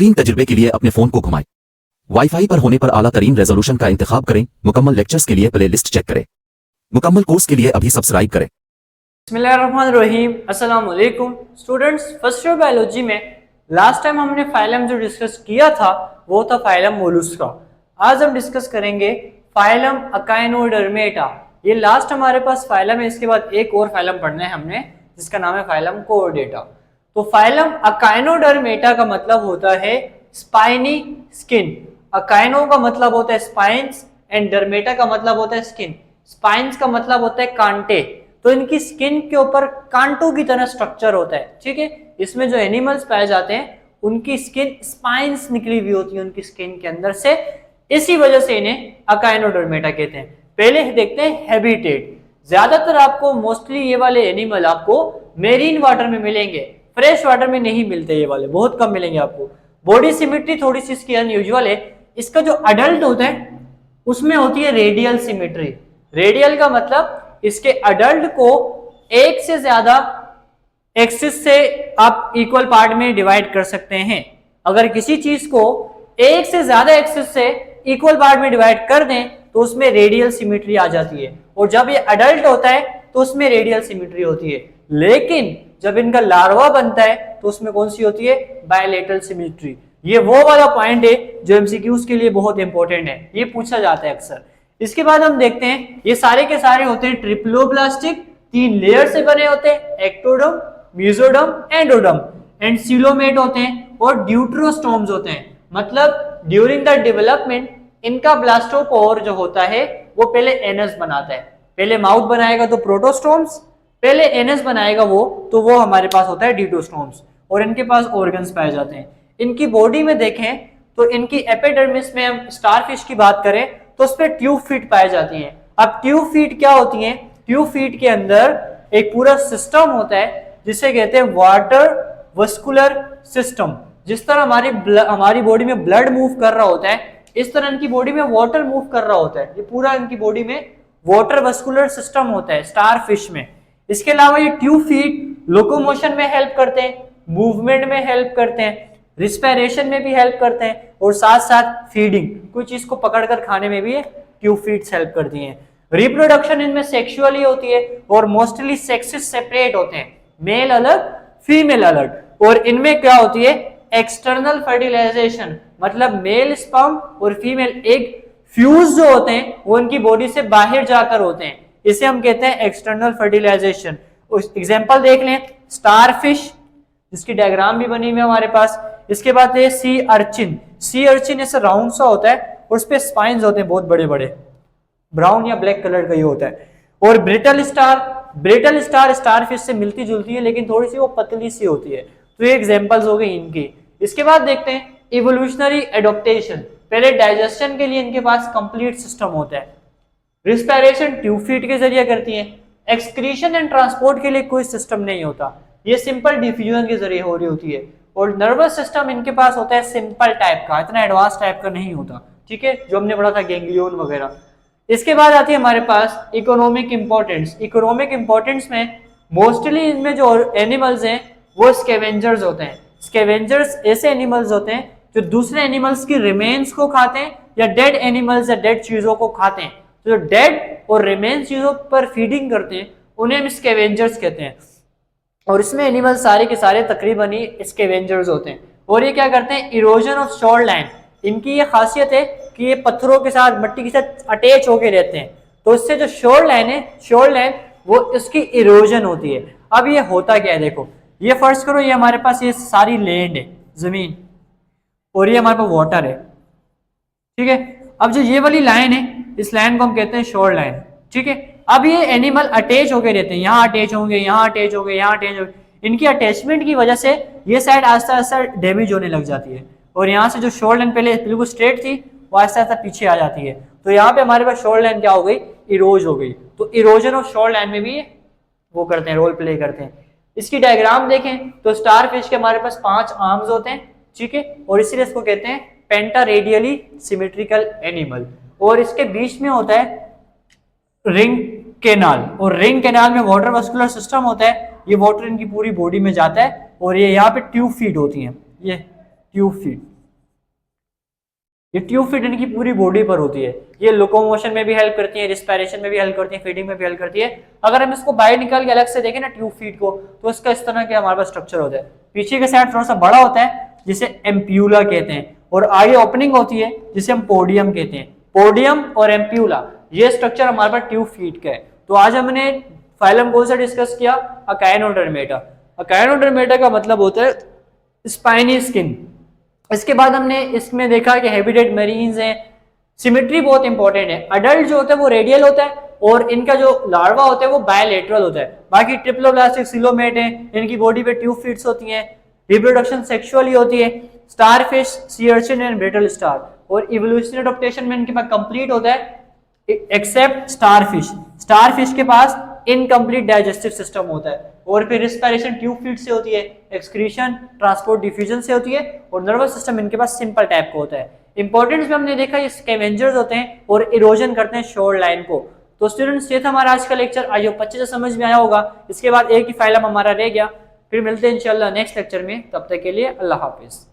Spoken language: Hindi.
बेहतरीन तजुर्बे के लिए अपने फोन को घुमाएं। वाईफाई पर होने पर आला तरीन रेजोल्यूशन का इंतखाब करें। मुकम्मल लेक्चर्स के लिए प्ले लिस्ट चेक करें। मुकम्मल कोर्स के लिए अभी सब्सक्राइब करें। बिस्मिल्लाहिर्रहमानिर्रहीम। अस्सलाम वालेकुम स्टूडेंट्स। फर्स्ट ईयर बायोलॉजी में लास्ट टाइम हमने फाइलम जो डिस्कस किया था वो था फाइलम मोलुस्का। आज हम डिस्कस करेंगे फाइलम अकाइनोडर्मेटा। ये लास्ट हमारे पास फाइलम है, इसके बाद एक और फाइलम पढ़ना है हमने जिसका नाम है फाइलम कोऑर्डेटा। तो फाइलम अकाइनोडर्मेटा का मतलब होता है स्पाइनी स्किन। अकाइनो का मतलब होता है स्पाइंस एंड डर्मेटा का मतलब होता है स्किन। स्पाइंस का मतलब होता है कांटे, तो इनकी स्किन के ऊपर कांटों की तरह स्ट्रक्चर होता है। ठीक है, इसमें जो एनिमल्स पाए जाते हैं उनकी स्किन स्पाइंस निकली हुई होती है उनकी स्किन के अंदर से, इसी वजह से इन्हें अकाइनोडर्मेटा कहते हैं। पहले देखते हैं हैबिटेट। ज्यादातर आपको मोस्टली ये वाले एनिमल आपको मेरीन वाटर में मिलेंगे, फ्रेश वाटर में नहीं मिलते, ये वाले बहुत कम मिलेंगे आपको। बॉडी सिमेट्री थोड़ी सी इसकी अनयूजुअल है। इसका जो अडल्ट होता है उसमें होती है रेडियल सिमेट्री। रेडियल का मतलब इसके अडल्ट को एक से ज्यादा एक्सिस से आप इक्वल पार्ट में डिवाइड कर सकते हैं। अगर किसी चीज को एक से ज्यादा एक्सिस से इक्वल पार्ट में डिवाइड कर दें तो उसमें रेडियल सिमेट्री आ जाती है, और जब ये अडल्ट होता है तो उसमें रेडियल सिमेट्री होती है। लेकिन जब इनका लार्वा बनता है तो उसमें कौन सी होती है? Bilateral symmetry. ये वो वाला पॉइंट है जो एमसीक्यूज के लिए बहुत इंपॉर्टेंट है, ये पूछा जाता है अक्सर। इसके बाद हम देखते हैं ये सारे के सारे होते हैं ट्रिप्लोब्लास्टिक, 3 लेयर से बने होते हैं, ectoderm, mesoderm, endoderm and coelomate होते हैं और ड्यूट्रोस्टोम्स होते हैं। मतलब ड्यूरिंग द डेवलपमेंट इनका ब्लास्टोपोर जो होता है वो पहले एनस बनाता है। पहले माउथ बनाएगा तो प्रोटोस्टोम्स, पहले एनस बनाएगा वो हमारे पास होता है ड्यूटोस्टोम्स, और इनके पास ऑर्गन्स पाए जाते हैं। इनकी बॉडी में देखें तो इनकी एपिडर्मिस में हम स्टारफिश की बात करें तो उस पर ट्यूब फीट पाई जाती हैं। अब ट्यूब फीट क्या होती हैं? ट्यूब फीट के अंदर एक पूरा सिस्टम होता है जिसे कहते हैं वाटर वस्कुलर सिस्टम। जिस तरह हमारी बॉडी में ब्लड मूव कर रहा होता है, इस तरह इनकी बॉडी में वाटर मूव कर रहा होता है। ये पूरा इनकी बॉडी में वाटर वस्कुलर सिस्टम होता है स्टारफिश में। इसके अलावा ये ट्यूब फीट लोकोमोशन में हेल्प करते हैं, मूवमेंट में हेल्प करते हैं, रिस्पिरेशन में भी हेल्प करते हैं, और साथ साथ फीडिंग, कोई चीज को पकड़कर खाने में भी ट्यूब फीट्स हेल्प करती हैं। रिप्रोडक्शन इनमें सेक्सुअली होती है और मोस्टली सेक्सेस सेपरेट होते हैं, मेल अलग फीमेल अलग। और इनमें क्या होती है? एक्सटर्नल फर्टिलाइजेशन, मतलब मेल स्पर्म और फीमेल एग फ्यूज जो होते हैं वो उनकी बॉडी से बाहर जाकर होते हैं, इसे हम कहते हैं एक्सटर्नल फर्टिलाइजेशन। एग्जांपल देख लें, स्टारफिश जिसकी डायग्राम भी बनी हुई है हमारे पास। इसके बाद है सी अर्चिन। सी अर्चिन ऐसा राउंड सा होता है और उस पे स्पाइन्स होते हैं बहुत बड़े बड़े, ब्राउन या ब्लैक कलर का ये होता है। और ब्रिटल स्टार स्टारफिश से मिलती जुलती है लेकिन थोड़ी सी वो पतली सी होती है। तो ये एग्जांपल्स हो गए इनकी। इसके बाद देखते हैं इवोल्यूशनरी एडॉप्टेशन। पहले डाइजेशन के लिए इनके पास कंप्लीट सिस्टम होता है, रिस्पिरेशन ट्यूब फीट के जरिए करती है, एक्सक्रीशन एंड ट्रांसपोर्ट के लिए कोई सिस्टम नहीं होता, ये सिंपल डिफ्यूजन के जरिए हो रही होती है। और नर्वस सिस्टम इनके पास होता है सिंपल टाइप का, इतना एडवांस टाइप का नहीं होता, ठीक है, जो हमने पढ़ा था गैंग्लियन वगैरह। इसके बाद आती है हमारे पास इकोनॉमिक इंपॉर्टेंस। इकोनॉमिक इंपॉर्टेंस में मोस्टली इनमें जो एनिमल्स हैं वो स्कैवेंजर्स होते हैं। स्कैवेंजर्स ऐसे एनिमल्स होते हैं जो दूसरे एनिमल्स की रिमेन्स को खाते हैं या डेड एनिमल्स या डेड चीजों को खाते हैं। तो जो डेड और रिमेन्स चीजों पर फीडिंग करते हैं उन्हें हम स्कैवेंजर्स कहते हैं। और इसमें एनिमल सारे के सारे तकरीबन ही स्कैवेंजर्स होते हैं। और ये क्या करते हैं? Erosion of shore line. इनकी ये खासियत है कि ये पत्थरों के साथ, मट्टी के साथ अटैच होके रहते हैं, तो इससे जो शोर लाइन है, शोर लाइन वो इसकी इरोजन होती है। अब ये होता क्या है देखो, ये फर्ज करो ये हमारे पास ये सारी लैंड है, जमीन, और ये हमारे पास वाटर है, ठीक है। अब जो ये वाली लाइन है इस लाइन को हम कहते हैं शोर लाइन, ठीक है। अब ये एनिमल अटैच होके रहते हैं, यहाँ अटैच होंगे, यहाँ अटैच होंगे, यहाँ अटैच होंगे। इनकी अटैचमेंट की वजह से ये साइड आस्ता आस्ता डैमेज होने लग जाती है, और यहाँ से जो शोर लाइन पहले बिल्कुल स्ट्रेट थी वो आस्ता आस्ता पीछे आ जाती है। तो यहाँ पे हमारे पास शोर लाइन क्या हो गई? इरोज हो गई। तो इरोजन ऑफ शोर लाइन में भी वो करते हैं, रोल प्ले करते हैं। इसकी डायग्राम देखें तो स्टारफिश के हमारे पास 5 आर्म्स होते हैं, ठीक है, और इसीलिए इसको कहते हैं पेंटा रेडियली सिमेट्रिकल एनिमल। और इसके बीच में होता है रिंग कैनाल, और रिंग कैनाल में वाटर वस्कुलर सिस्टम होता है। ये वाटर इनकी पूरी बॉडी में जाता है, और ये यहाँ पे ट्यूब फीड होती हैं, ये ट्यूब फीड। ये ट्यूब फीट इनकी पूरी बॉडी पर होती है। ये लोकोमोशन में भी हेल्प करती है, रिस्पायरेशन में भी हेल्प करती है, फीडिंग में भी हेल्प करती है। अगर हम इसको बाहर निकाल के अलग से देखें ना ट्यूब फीट को, तो इसका इस तरह के हमारे पास स्ट्रक्चर होता है। पीछे के साइड थोड़ा सा बड़ा होता है जिसे एम्प्यूला कहते हैं, और आगे ओपनिंग होती है जिसे हम पोडियम कहते हैं। पोडियम और एम्प्यूला ये स्ट्रक्चर हमारे पास ट्यूब फीट का है। तो आज हमने फाइलम कौन सा डिस्कस किया? अकाइनोडर्मेटा। अकाइनोडर्मेटा का मतलब होता है स्पाइनी स्किन। इसके बाद हमने इसमें देखा कि हैबिटेट मरीन्स हैं। सिमेट्री बहुत इंपॉर्टेंट है। अडल्ट जो होता है वो रेडियल होता है और इनका जो लार्वा होता है वो बायलैटरल होता है। बाकी ट्रिप्लोब्लास्टिक सिलोमेट है, इनकी बॉडी पे ट्यूब फीट्स होती हैं। रिप्रोडक्शन सेक्सुअली होती है। Starfish, sea urchin and brittle star. और इवोल्यूशनरी अडॉप्टेशन में इनके पास कंप्लीट होता है एक्सेप्ट स्टारफिश। स्टारफिश के पास इनकम्प्लीट डाइजेस्टिव सिस्टम होता है। और फिर रिस्पायरेशन ट्यूब फीट से होती है, एक्सक्रीशन ट्रांसपोर्ट डिफ्यूजन से होती है, और नर्वस सिस्टम इनके पास सिंपल टाइप का होता है। इंपॉर्टेंस में हमने देखा ये स्कैवेंजर्स होते हैं और इरोजन करते हैं शोर लाइन को। तो स्टूडेंट्स ये था हमारा आज का लेक्चर। आई होप अच्छे से समझ में आया होगा। इसके बाद एक ही फाइलम हमारा रह गया। फिर मिलते हैं इंशाल्लाह नेक्स्ट लेक्चर में। तब तक के लिए अल्लाह हाफिज।